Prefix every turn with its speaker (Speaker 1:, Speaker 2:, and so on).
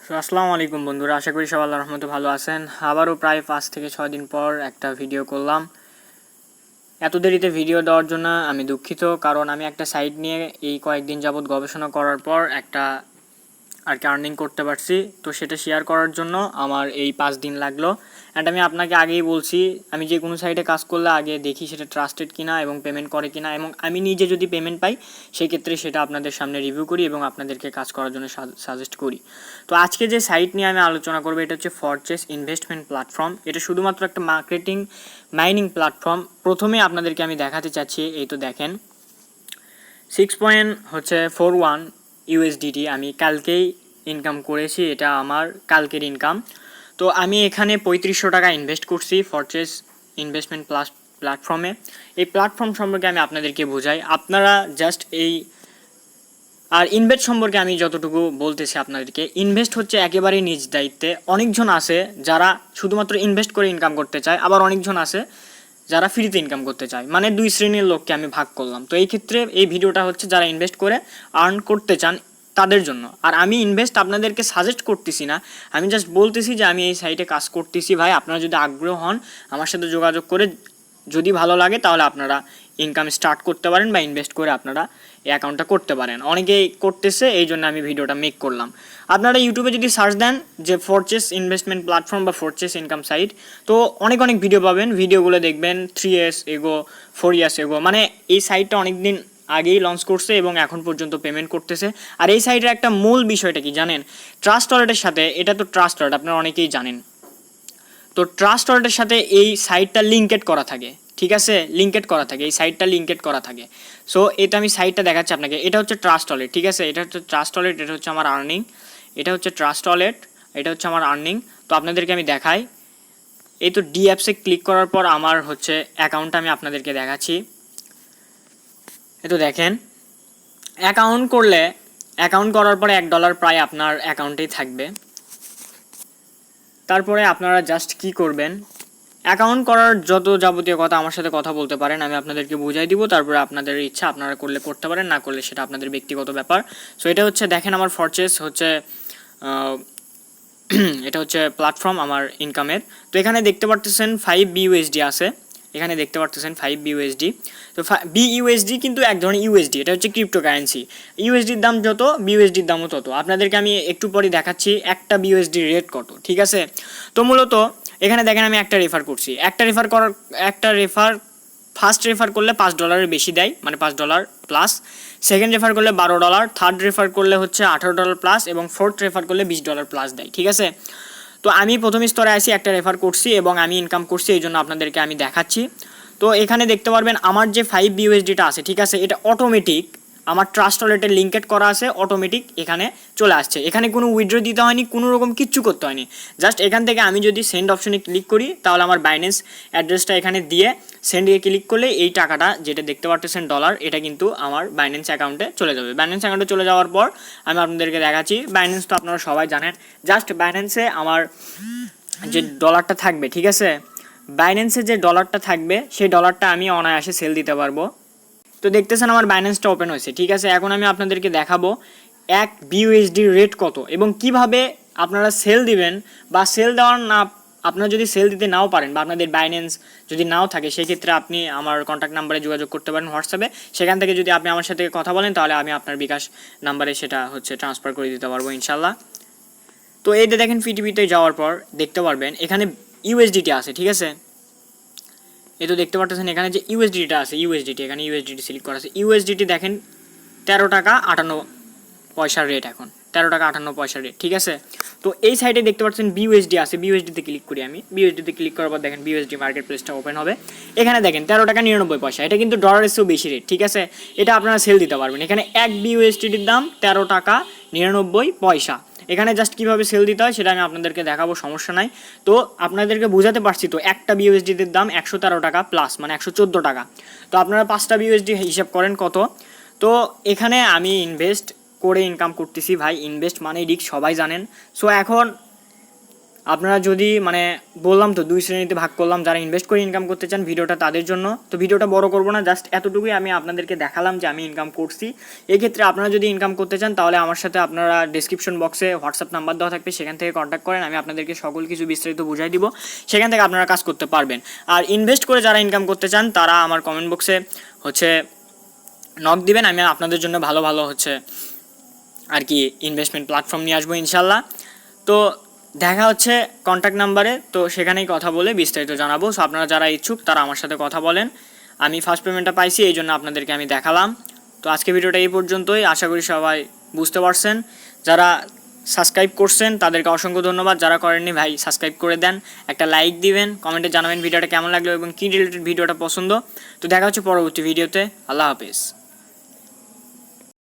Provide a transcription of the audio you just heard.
Speaker 1: আসসালামু আলাইকুম বন্ধুরা, আশা করি সবাই আল্লাহর রহমতে ভালো আছেন। আবারও প্রায় 5 থেকে 6 দিন পর একটা ভিডিও করলাম। এত দেরিতে ভিডিও দেওয়ার জন্য আমি দুঃখিত, কারণ আমি একটা সাইট নিয়ে এই কয়েকদিন যাবৎ গবেষণা করার পর একটা আর কি আর্নিং করতে পারছি, তো সেটা শেয়ার করার জন্য আমার এই 5 দিন লাগলো। অ্যান্ড আমি আপনাকে আগেই বলছি, আমি যে কোনো সাইটে কাজ করলে আগে দেখি সেটা ট্রাস্টেড কিনা এবং পেমেন্ট করে কিনা, এবং আমি নিজে যদি পেমেন্ট পাই সেক্ষেত্রে সেটা আপনাদের সামনে রিভিউ করি এবং আপনাদেরকে কাজ করার জন্য সাজেস্ট করি। তো আজকে যে সাইট নিয়ে আমি আলোচনা করবো এটা হচ্ছে ফরচেস ইনভেস্টমেন্ট প্ল্যাটফর্ম। এটা শুধুমাত্র একটা মার্কেটিং মাইনিং প্ল্যাটফর্ম। প্রথমে আপনাদেরকে আমি দেখাতে চাচ্ছি, এই তো দেখেন 6.41 ইউএসডিটি আমি কালকেই ইনকাম করেছি, এটা আমার কালকের ইনকাম। তো আমি এখানে 3500 টাকা ইনভেস্ট করছি ফরচেস ইনভেস্টমেন্ট প্ল্যাটফর্মে। এই প্ল্যাটফর্ম সম্পর্কে আমি আপনাদেরকে বোঝাই, আপনারা জাস্ট এই আর ইনভেস্ট সম্পর্কে আমি যতটুকু বলতেছি আপনাদেরকে, ইনভেস্ট হচ্ছে একেবারেই নিজ দায়িত্বে। অনেকজন আছে যারা শুধুমাত্র ইনভেস্ট করে ইনকাম করতে চায়, আবার অনেকজন আছে যারা ফ্রিতে ইনকাম করতে চায়, মানে দুই শ্রেণীর লোককে আমি ভাগ করলাম। তো এই ক্ষেত্রে এই ভিডিওটা হচ্ছে যারা ইনভেস্ট করে আর্ন করতে চান তাদের জন্য। আর আমি ইনভেস্ট আপনাদেরকে সাজেস্ট করতেছি না, আমি জাস্ট বলতেছি যে আমি এই সাইটে কাজ করতেছি। ভাই, আপনারা যদি আগ্রহ হন আমার সাথে যোগাযোগ করে, যদি ভালো লাগে তাহলে আপনারা ইনকাম স্টার্ট করতে পারেন বা ইনভেস্ট করে আপনারা এই অ্যাকাউন্টটা করতে পারেন। অনেকেই করতেছে, এই জন্য আমি ভিডিওটা মেক করলাম। আপনারা ইউটিউবে যদি সার্চ দেন যে ফরচেস ইনভেস্টমেন্ট প্ল্যাটফর্ম বা ফরচেস ইনকাম সাইট, তো অনেক ভিডিও পাবেন। ভিডিওগুলো দেখবেন 3 years এগো 4 years এগো, মানে এই সাইটটা অনেক দিন আগেই লঞ্চ করছে এবং এখন পর্যন্ত পেমেন্ট করতেছে। আর এই সাইটের একটা মূল বিষয়টা কি জানেন? ট্রাস্ট ওয়ালেটের সাথে, এটা তো ট্রাস্ট ওয়ালেট আপনারা অনেকেই জানেন, তো ট্রাস্ট ওয়ালেটের সাথে এই সাইটটা লিঙ্কেড করা থাকে, ঠিক আছে? লিঙ্কেড করা থাকে, এই সাইটটা লিঙ্কেড করা থাকে। সো এটা আমি সাইটটা দেখাচ্ছি আপনাকে। এটা হচ্ছে ট্রাস্ট ওয়ালেট, ঠিক আছে? এটা হচ্ছে ট্রাস্ট ওয়ালেট, এটা হচ্ছে আমার আর্নিং। এটা হচ্ছে ট্রাস্ট ওয়ালেট, এটা হচ্ছে আমার আর্নিং। তো আপনাদেরকে আমি দেখাই, এই তো ডি অ্যাপসে ক্লিক করার পর আমার হচ্ছে অ্যাকাউন্টটা আমি আপনাদেরকে দেখাচ্ছি। এই তো দেখেন, অ্যাকাউন্ট করার পরে $1 প্রায় আপনার অ্যাকাউন্টেই থাকবে। তারপরে আপনারা জাস্ট কি করবেন, অ্যাকাউন্ট করার যত যাবতীয় কথা আমার সাথে কথা বলতে পারেন, আমি আপনাদেরকে বুঝাই দিব। তারপরে আপনাদের ইচ্ছা, আপনারা করলে করতে পারেন, না করলে সেটা আপনাদের ব্যক্তিগত ব্যাপার। সো এটা হচ্ছে দেখেন আমার ফরচেস হচ্ছে এটা হচ্ছে প্ল্যাটফর্ম আমার ইনকামের। তো এখানে দেখতে পারতেছেন 5 BUSD আছে, এখানে দেখতে পারতেছেন 5 BUSD। তো BUSD কিন্তু এক ধরনের ইউএসডি, এটা হচ্ছে ক্রিপ্টো কারেন্সি। ইউএসডির দাম যত, বিউএসডির দামও তত। আপনাদেরকে আমি একটু পরে দেখাচ্ছি একটা বিউএসডি রেট কত, ঠিক আছে? তো মূলত এখানে দেখেন আমি একটা রেফার করছি, ফার্স্ট রেফার করলে $5 বেশি দেয়, মানে $5 প্লাস। সেকেন্ড রেফার করলে $12, থার্ড রেফার করলে হচ্ছে $18 প্লাস, এবং ফোর্থ রেফার করলে $20 প্লাস দেয়, ঠিক আছে? তো আমি প্রথম স্তরে আসি, একটা রেফার করছি এবং আমি ইনকাম করছি, এই জন্য আপনাদেরকে আমি দেখাচ্ছি। তো এখানে দেখতে পারবেন আমার যে 5 BUSDটা আছে, ঠিক আছে? এটা অটোমেটিক আমার ট্রাস্ট ওয়ালেটে লিঙ্কেড করা আছে, অটোমেটিক এখানে চলে আসছে। এখানে কোনো উইথড্র দিতে হয়নি, কোনো রকম কিচ্ছু করতে হয়নি। জাস্ট এখান থেকে আমি যদি সেন্ড অপশনে ক্লিক করি, তাহলে আমার বাইন্যান্স অ্যাড্রেসটা এখানে দিয়ে সেন্ডে ক্লিক করলে এই টাকাটা যেটা দেখতে পাচ্ছেন $, এটা কিন্তু আমার বাইন্যান্স অ্যাকাউন্টে চলে যাবে। বাইন্যান্স অ্যাকাউন্টে চলে যাওয়ার পর আমি আপনাদেরকে দেখাচ্ছি, বাইন্যান্স তো আপনারা সবাই জানেন। জাস্ট বাইন্যান্সে আমার যে $টা থাকবে, ঠিক আছে? বাইন্যান্সে যে $টা থাকবে সেই $টা আমি অনায়াসে সেল দিতে পারবো। তো দেখতেছেন আমার বাইন্যান্সটা ওপেন হয়েছে, ঠিক আছে? এখন আমি আপনাদেরকে দেখাবো 1 BUSD রেট কত এবং কিভাবে আপনারা সেল দিবেন, বা সেল দেওয়ার না, আপনারা যদি সেল দিতে নাও পারেন বা আপনাদের বাইন্যান্স যদি নাও থাকে, সেক্ষেত্রে আপনি আমার কন্ট্যাক্ট নাম্বারে যোগাযোগ করতে পারেন হোয়াটসঅ্যাপে। সেখান থেকে যদি আপনি আমার সাথে কথা বলেন, তাহলে আমি আপনার বিকাশ নাম্বারে সেটা হচ্ছে ট্রান্সফার করে দিতে পারবো ইনশাল্লাহ। তো এই যে দেখেন, পিটিপিতে যাওয়ার পর দেখতে পারবেন এখানে ইউএসডিটি আছে, ঠিক আছে? এই তো দেখতে পাচ্ছেন এখানে যে ইউএসডিটা আছে, ইউএসডিটি, এখানে ইউএসডিটি সিলেক্ট করা আছে। ইউএসডিটি দেখেন 13 টাকা 58 পয়সার রেট, এখন 13 টাকা 58 পয়সার রেট, ঠিক আছে? তো এই সাইডে দেখতে পাচ্ছেন বিউএসডি আছে, বিউএসডিতে ক্লিক করি আমি। বিউএসডিতে ক্লিক করার পর দেখেন বিউএসডি মার্কেট প্লেসটা ওপেন হবে। এখানে দেখেন 13 টাকা 99 পয়সা, এটা কিন্তু ডলারের চেয়েও বেশি রেট, ঠিক আছে? এটা আপনারা সেল দিতে পারবেন। এখানে 1 বিউএসডির দাম 13 টাকা 99 পয়সা। এখানে জাস্ট কীভাবে সেল দিতে হয় সেটা আমি আপনাদেরকে দেখাবো, সমস্যা নাই। তো আপনাদেরকে বোঝাতে পারছি তো, একটা বিউএসডির দাম 113 টাকা প্লাস, মানে 114 টাকা। তো আপনারা 5টা বিউএসডি হিসাব করেন কত। তো এখানে আমি ইনভেস্ট করে ইনকাম করতেছি। ভাই, ইনভেস্ট মানে রিস্ক, সবাই জানেন। সো এখন আপনারা যদি মানে বললাম তো 2 শ্রেণীতে ভাগ করলাম, যারা ইনভেস্ট করে ইনকাম করতে চান ভিডিওটা তাদের জন্য। তো ভিডিওটা বড় করব না, জাস্ট এতটুকুই আমি আপনাদেরকে দেখালাম যে আমি ইনকাম করছি। এক্ষেত্রে আপনারা যদি ইনকাম করতে চান তাহলে আমার সাথে আপনারা ডেসক্রিপশন বক্সে হোয়াটসঅ্যাপ নাম্বার দেওয়া থাকবে, সেখান থেকে কন্ট্যাক্ট করেন, আমি আপনাদেরকে সকল কিছু বিস্তারিত বুঝাই দিব, সেখান থেকে আপনারা কাজ করতে পারবেন। আর ইনভেস্ট করে যারা ইনকাম করতে চান তারা আমার কমেন্ট বক্সে হচ্ছে নক দিবেন, আমি আপনাদের জন্য ভালো ভালো হচ্ছে আর কি ইনভেস্টমেন্ট প্ল্যাটফর্ম নিয়ে আসবো ইনশাল্লাহ। তো দেখা হচ্ছে কন্ট্যাক্ট নাম্বারে, তো সেখানেই কথা বলে বিস্তারিত জানাবো। সো আপনারা যারা ইচ্ছুক তারা আমার সাথে কথা বলেন। আমি ফার্স্ট পেমেন্টটা পাইছি, এই জন্য আপনাদেরকে আমি দেখালাম। তো আজকে ভিডিওটা এই পর্যন্তই, আশা করি সবাই বুঝতে পারছেন। যারা সাবস্ক্রাইব করছেন তাদেরকে অসংখ্য ধন্যবাদ, যারা করেননি ভাই সাবস্ক্রাইব করে দেন, একটা লাইক দিবেন, কমেন্টে জানাবেন ভিডিওটা কেমন লাগলো এবং কী রিলেটেড ভিডিওটা পছন্দ। তো দেখা হচ্ছে পরবর্তী ভিডিওতে। আল্লাহ হাফেজ।